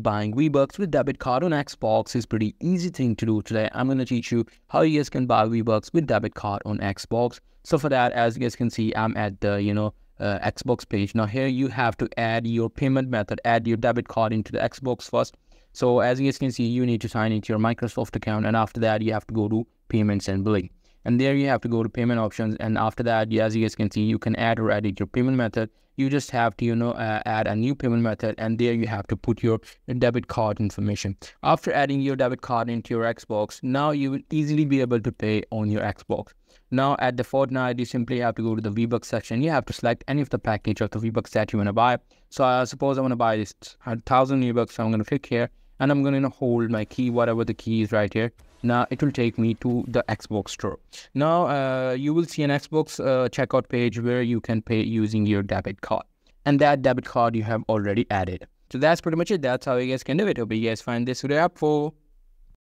buying V-Bucks with debit card on Xbox is pretty easy thing to do. Today I'm going to teach you how you guys can buy V-Bucks with debit card on Xbox. So for that, as you guys can see, I'm at the Xbox page. Now here you have to add your payment method, add your debit card into the Xbox first. So as you guys can see, you need to sign into your Microsoft account, and after that you have to go to payments and billing, and there you have to go to payment options. And after that, as you guys can see, you can add or edit your payment method. You just have to add a new payment method, and there you have to put your debit card information. After adding your debit card into your Xbox, now you will easily be able to pay on your Xbox. Now at the Fortnite, you simply have to go to the Vbucks section. You have to select any of the package of the Vbucks that you want to buy. So suppose I want to buy this 1,000 Vbucks. So I'm going to click here, and I'm going to hold my key, whatever the key is right here. Now it will take me to the Xbox store. Now you will see an Xbox checkout page where you can pay using your debit card, and that debit card you have already added. So that's pretty much it. That's how you guys can do it. Hope you guys find this video helpful.